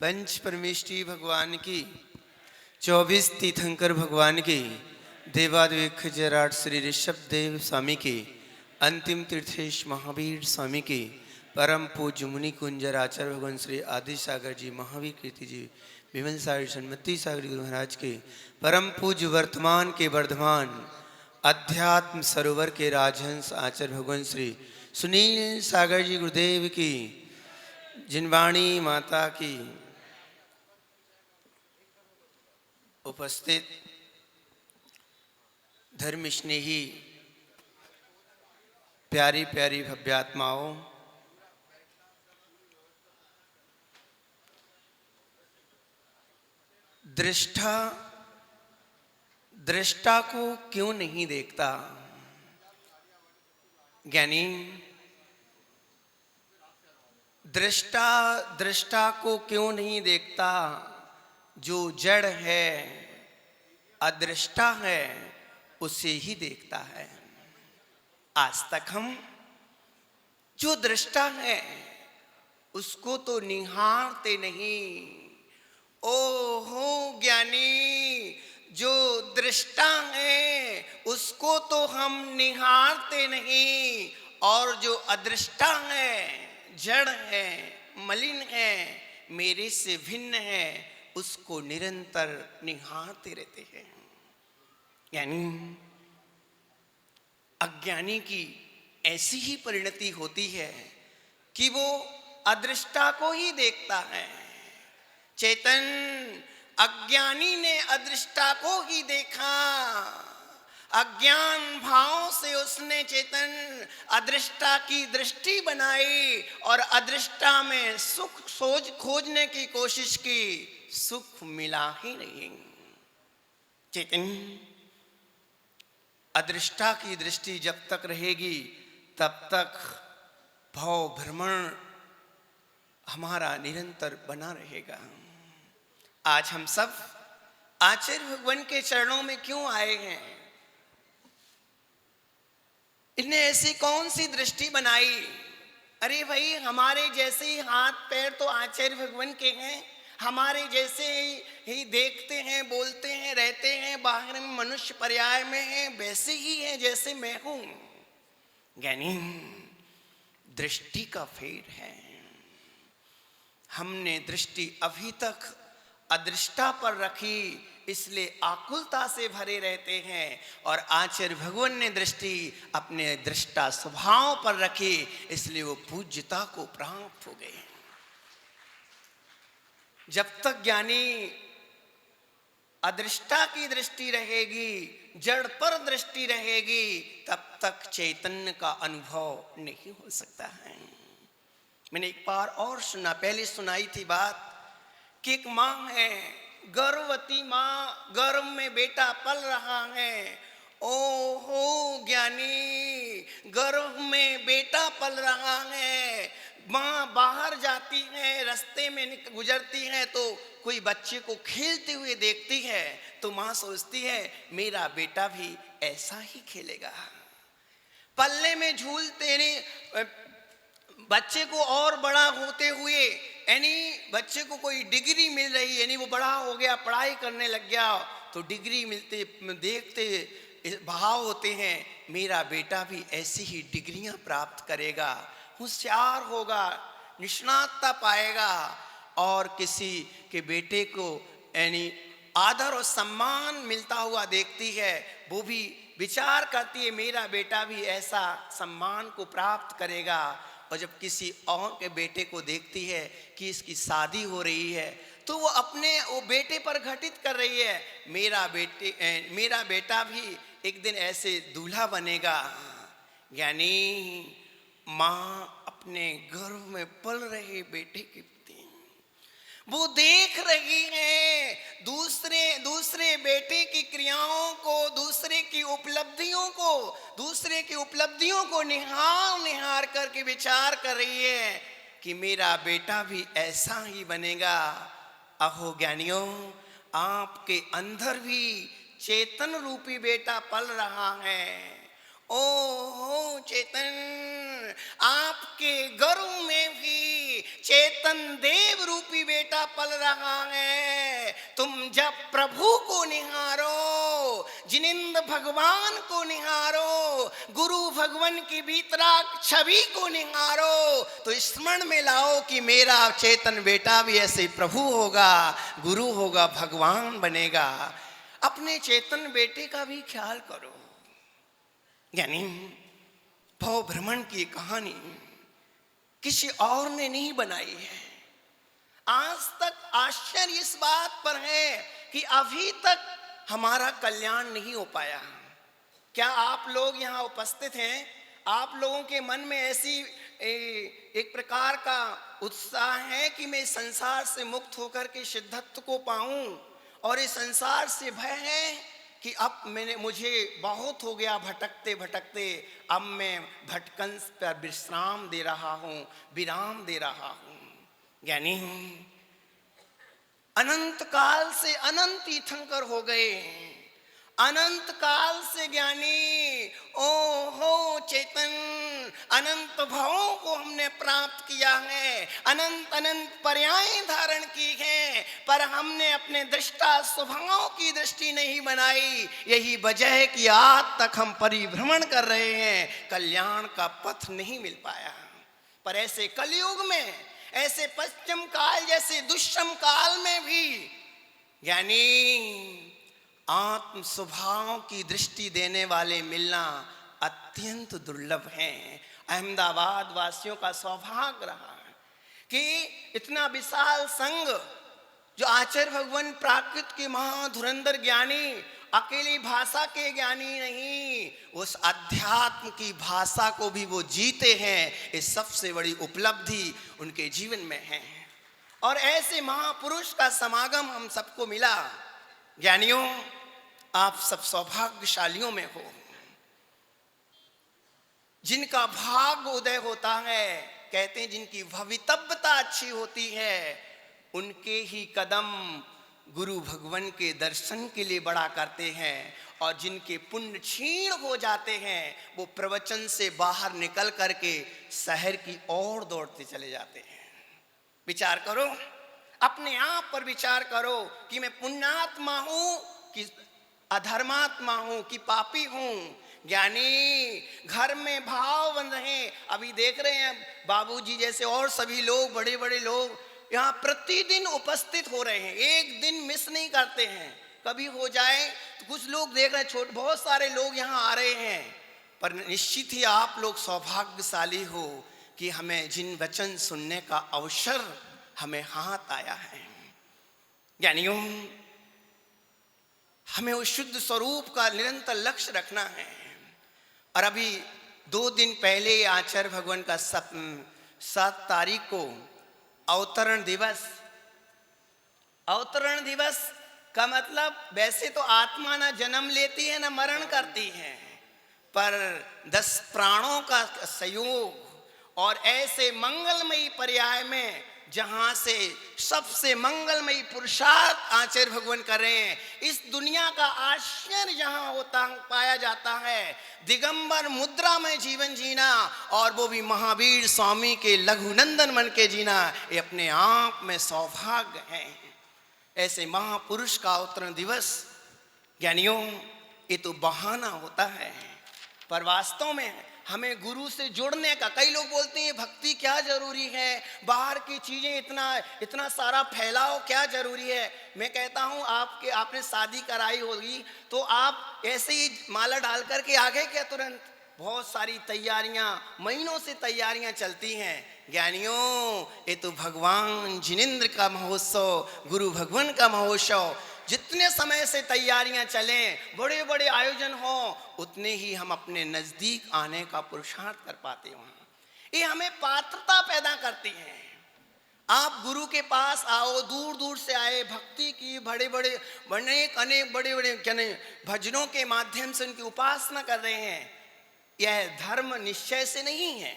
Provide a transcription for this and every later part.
पंच परमेष्ठी भगवान की 24 तीर्थंकर भगवान की देवाद्विख जराट श्री ऋषभ देव स्वामी की अंतिम तीर्थेश महावीर स्वामी की परम पूज्य मुनि कुंजर आचार्य भगवान श्री आदि सागर जी महावीर कीर्ति जी विमल सागर सन्मति सागर गुरु महाराज के परम पूज्य वर्तमान के वर्धमान अध्यात्म सरोवर के राजहंस आचार्य भगवान श्री सुनील सागर जी गुरुदेव की जिनवाणी माता की उपस्थित धर्म स्नेही प्यारी प्यारी भव्यात्माओं, दृष्टा दृष्टा को क्यों नहीं देखता? ज्ञानी दृष्टा दृष्टा को क्यों नहीं देखता? जो जड़ है, अदृष्टा है, उसे ही देखता है। आज तक हम जो दृष्टा है उसको तो निहारते नहीं। ओहो ज्ञानी, जो दृष्टा है उसको तो हम निहारते नहीं, और जो अदृष्टा है, जड़ है, मलिन है, मेरे से भिन्न है, उसको निरंतर निहारते रहते हैं। यानी अज्ञानी की ऐसी ही परिणति होती है कि वो अदृष्टा को ही देखता है। चेतन अज्ञानी ने अदृष्टा को ही देखा। अज्ञान भाव से उसने चेतन अदृष्टा की दृष्टि बनाई और अदृष्टा में सुख सोच खोजने की कोशिश की। सुख मिला ही नहीं। चेतन अदृष्टा की दृष्टि जब तक रहेगी तब तक भव भ्रमण हमारा निरंतर बना रहेगा। आज हम सब आचार्य भगवान के चरणों में क्यों आए हैं? इन्हें ऐसी कौन सी दृष्टि बनाई? अरे भाई, हमारे जैसे ही हाथ पैर तो आचार्य भगवान के हैं, हमारे जैसे ही देखते हैं, बोलते हैं, रहते हैं, बाहर में मनुष्य पर्याय में है, वैसे ही है जैसे मैं हूं। ज्ञानी दृष्टि का फेर है। हमने दृष्टि अभी तक अदृष्टा पर रखी, इसलिए आकुलता से भरे रहते हैं, और आचार्य भगवान ने दृष्टि अपने दृष्टा स्वभाव पर रखी, इसलिए वो पूज्यता को प्राप्त हो गए। जब तक ज्ञानी अदृष्टा की दृष्टि रहेगी, जड़ पर दृष्टि रहेगी, तब तक चैतन्य का अनुभव नहीं हो सकता है। मैंने एक बार और सुना, पहले सुनाई थी बात कि एक माँ है, गर्भवती माँ, गर्भ में बेटा पल रहा है। ओहो ज्ञानी, गर्भ में बेटा पल रहा है, माँ बाहर जाती है, रास्ते में गुजरती है तो कोई बच्चे को खेलते हुए देखती है, तो माँ सोचती है मेरा बेटा भी ऐसा ही खेलेगा। पल्ले में झूलते नहीं, बच्चे को और बड़ा होते हुए, यानी बच्चे को कोई डिग्री मिल रही है, यानी वो बड़ा हो गया, पढ़ाई करने लग गया, तो डिग्री मिलते देखते भाव होते हैं मेरा बेटा भी ऐसी ही डिग्रियां प्राप्त करेगा, होशियार होगा, निष्णातता पाएगा। और किसी के बेटे को यानी आदर और सम्मान मिलता हुआ देखती है, वो भी विचार करती है मेरा बेटा भी ऐसा सम्मान को प्राप्त करेगा। और जब किसी और के बेटे को देखती है कि इसकी शादी हो रही है, तो वो अपने वो बेटे पर घटित कर रही है मेरा बेटा भी एक दिन ऐसे दूल्हा बनेगा। यानी माँ अपने गर्भ में पल रहे बेटे के प्रति वो देख रही है दूसरे बेटे की क्रियाओं को, दूसरे की उपलब्धियों को निहार करके विचार कर रही है कि मेरा बेटा भी ऐसा ही बनेगा। अहो ज्ञानियों, आपके अंदर भी चेतन रूपी बेटा पल रहा है। ओहो चेतन, आपके गर्भ में भी चेतन देव रूपी बेटा पल रहा है। तुम जब प्रभु को निहारो, जिनिंद भगवान को निहारो, गुरु भगवान की भीतराग छवि को निहारो, तो स्मरण में लाओ कि मेरा चेतन बेटा भी ऐसे प्रभु होगा, गुरु होगा, भगवान बनेगा। अपने चेतन बेटे का भी ख्याल करो। यानी भव भ्रमण की कहानी किसी और ने नहीं बनाई है। आज तक आश्चर्य इस बात पर है कि अभी तक हमारा कल्याण नहीं हो पाया। क्या आप लोग यहाँ उपस्थित हैं? आप लोगों के मन में ऐसी एक प्रकार का उत्साह है कि मैं संसार से मुक्त होकर के सिद्धत्व को पाऊं, और इस संसार से भय है कि अब मुझे बहुत हो गया भटकते भटकते, अब मैं भटकन पर विश्राम दे रहा हूँ, विराम दे रहा हूँ। यानी अनंत काल से अनंत तीर्थंकर हो गए, अनंत काल से ज्ञानी, ओ हो चेतन, अनंत भावों को हमने प्राप्त किया है, अनंत अनंत पर्याय धारण की है, पर हमने अपने दृष्टा स्वभाव की दृष्टि नहीं बनाई। यही वजह है कि आज तक हम परिभ्रमण कर रहे हैं, कल्याण का पथ नहीं मिल पाया। पर ऐसे कलयुग में, ऐसे पश्चिम काल जैसे दुष्म काल में भी यानी आत्म स्वभाव की दृष्टि देने वाले मिलना अत्यंत दुर्लभ है। अहमदाबाद वासियों का सौभाग्य रहा कि इतना विशाल संघ, जो आचार्य भगवान प्राकृत के महाधुरंधर ज्ञानी, अकेली भाषा के ज्ञानी नहीं, उस अध्यात्म की भाषा को भी वो जीते हैं। ये सबसे बड़ी उपलब्धि उनके जीवन में है। और ऐसे महापुरुष का समागम हम सबको मिला। ज्ञानियों, आप सब सौभाग्यशालियों में हो। जिनका भाग उदय होता है, कहते हैं जिनकी भवितव्यता अच्छी होती है, उनके ही कदम गुरु भगवान के दर्शन के लिए बढ़ा करते हैं, और जिनके पुण्य क्षीण हो जाते हैं, वो प्रवचन से बाहर निकल करके शहर की ओर दौड़ते चले जाते हैं। विचार करो, अपने आप पर विचार करो कि मैं पुण्यात्मा हूं कि अधर्मात्मा हूं कि पापी हूं। ज्ञानी घर में भाव बन रहे हैं। अभी देख रहे हैं बाबूजी जैसे और सभी लोग, बड़े बड़े लोग यहाँ प्रतिदिन उपस्थित हो रहे हैं, एक दिन मिस नहीं करते हैं। कभी हो जाए तो कुछ लोग देख रहे हैं, बहुत सारे लोग यहाँ आ रहे हैं। पर निश्चित ही आप लोग सौभाग्यशाली हो कि हमें जिन वचन सुनने का अवसर हमें हाथ आया है। ज्ञानियों, हमें उस शुद्ध स्वरूप का निरंतर लक्ष्य रखना है। और अभी 2 दिन पहले आचार्य भगवान का 7 तारीख को अवतरण दिवस। अवतरण दिवस का मतलब, वैसे तो आत्मा ना जन्म लेती है ना मरण करती है, पर 10 प्राणों का संयोग और ऐसे मंगलमयी पर्याय में जहां से सबसे मंगलमयी पुरुषार्थ आचार्य भगवान कर रहे हैं। इस दुनिया का आश्चर्य जहां होता पाया जाता है, दिगंबर मुद्रा में जीवन जीना, और वो भी महावीर स्वामी के लघुनंदन मन के जीना, ये अपने आप में सौभाग्य है। ऐसे महापुरुष का अवतरण दिवस, ज्ञानियों, ये तो बहाना होता है, पर वास्तव में हमें गुरु से जुड़ने का। कई लोग बोलते हैं भक्ति क्या जरूरी है, बाहर की चीजें इतना सारा फैलाव क्या जरूरी है। मैं कहता हूं, आपने शादी कराई होगी तो आप ऐसे ही माला डाल करके आगे क्या तुरंत? बहुत सारी तैयारियां, महीनों से तैयारियां चलती हैं। ज्ञानियों, ये तो भगवान जिनेंद्र का महोत्सव, गुरु भगवान का महोत्सव, जितने समय से तैयारियां चलें, बड़े बड़े आयोजन हो, उतने ही हम अपने नजदीक आने का पुरुषार्थ कर पाते वहां। ये हमें पात्रता पैदा करती है। आप गुरु के पास आओ, दूर दूर से आए, भक्ति की, बड़े बड़े अनेक बड़े बड़े भजनों के माध्यम से उनकी उपासना कर रहे हैं। यह धर्म निश्चय से नहीं है,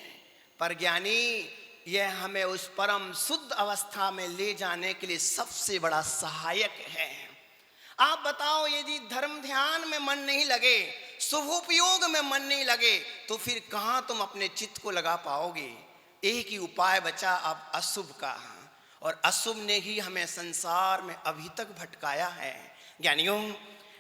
पर ज्ञानी यह हमें उस परम शुद्ध अवस्था में ले जाने के लिए सबसे बड़ा सहायक है। आप बताओ, यदि धर्म ध्यान में मन नहीं लगे, शुभोपयोग में मन नहीं लगे, तो फिर कहां तुम अपने चित्त को लगा पाओगे? एक ही उपाय बचा अब अशुभ का, और अशुभ ने ही हमें संसार में अभी तक भटकाया है। ज्ञानियों,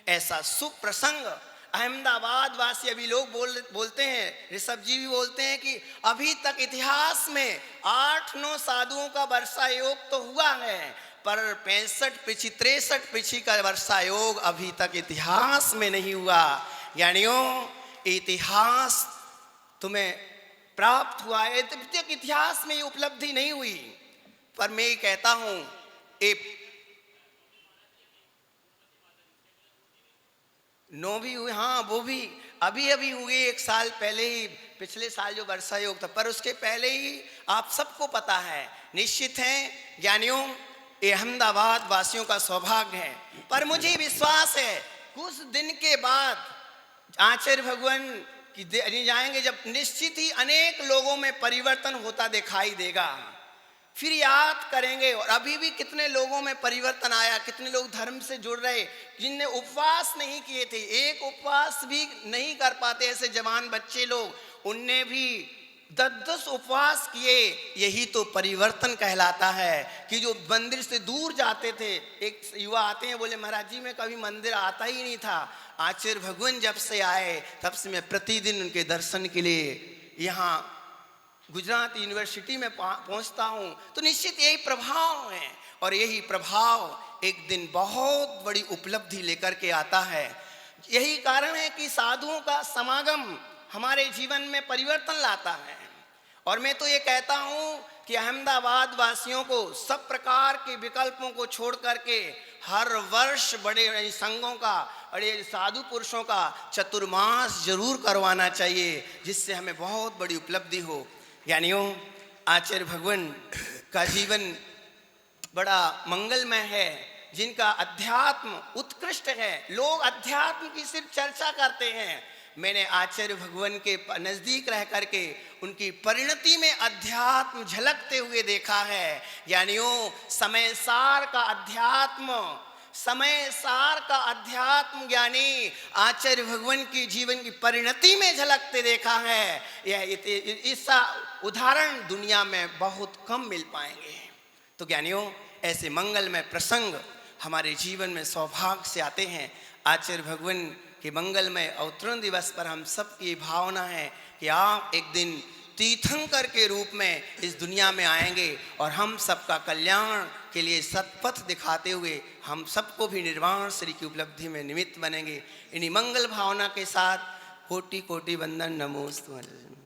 ऐसा शुभ प्रसंग अहमदाबाद वासी अभी लोग बोलते हैं, ऋषभ जी भी बोलते हैं कि अभी तक इतिहास में 8-9 साधुओं का वर्षा योग तो हुआ है, पर 65 पिछी 63 पिछी का वर्षा योग अभी तक इतिहास में नहीं हुआ। ज्ञानियों, इतिहास तुम्हें प्राप्त हुआ है, तब तक इतिहास में ये उपलब्धि नहीं हुई। पर मैं ये कहता हूं, नो भी हुई, हाँ वो भी अभी अभी हुई, 1 साल पहले ही, पिछले साल जो वर्षा योग था, पर उसके पहले ही आप सबको पता है। निश्चित है ज्ञानियों, ये अहमदाबाद वासियों का सौभाग्य है। पर मुझे विश्वास है कुछ दिन के बाद आचार्य भगवान की जाएंगे, जब निश्चित ही अनेक लोगों में परिवर्तन होता दिखाई देगा, फिर याद करेंगे। और अभी भी कितने लोगों में परिवर्तन आया, कितने लोग धर्म से जुड़ रहे, जिनने उपवास नहीं किए थे, एक उपवास भी नहीं कर पाते, ऐसे जवान बच्चे लोग, उनने भी 10-10 उपवास किए। यही तो परिवर्तन कहलाता है कि जो मंदिर से दूर जाते थे, एक युवा आते हैं, बोले महाराज जी मैं कभी मंदिर आता ही नहीं था, आचार्य भगवान जब से आए तब से मैं प्रतिदिन उनके दर्शन के लिए यहाँ गुजरात यूनिवर्सिटी में पहुंचता हूं। तो निश्चित यही प्रभाव है, और यही प्रभाव एक दिन बहुत बड़ी उपलब्धि लेकर के आता है। यही कारण है कि साधुओं का समागम हमारे जीवन में परिवर्तन लाता है। और मैं तो ये कहता हूं कि अहमदाबाद वासियों को सब प्रकार के विकल्पों को छोड़ करके हर वर्ष बड़े संघों का, बड़े साधु पुरुषों का चतुर्मास जरूर करवाना चाहिए, जिससे हमें बहुत बड़ी उपलब्धि हो। ज्ञानियों, आचार्य भगवान का जीवन बड़ा मंगलमय है, जिनका अध्यात्म उत्कृष्ट है। लोग अध्यात्म की सिर्फ चर्चा करते हैं, मैंने आचार्य भगवान के नजदीक रह करके उनकी परिणति में अध्यात्म झलकते हुए देखा है। ज्ञानियों, समय सार का अध्यात्म ज्ञानी आचार्य भगवान की जीवन की परिणति में झलकते देखा है। यह इसका उदाहरण दुनिया में बहुत कम मिल पाएंगे। तो ज्ञानियों, ऐसे मंगलमय प्रसंग हमारे जीवन में सौभाग्य से आते हैं। आचार्य भगवान के मंगलमय अवतरण दिवस पर हम सबकी भावना है कि आप एक दिन तीर्थंकर के रूप में इस दुनिया में आएंगे, और हम सबका कल्याण के लिए सत्पथ दिखाते हुए हम सबको भी निर्वाण श्री की उपलब्धि में निमित्त बनेंगे। इन्हीं मंगल भावना के साथ कोटि कोटि वंदन, नमोस्तु।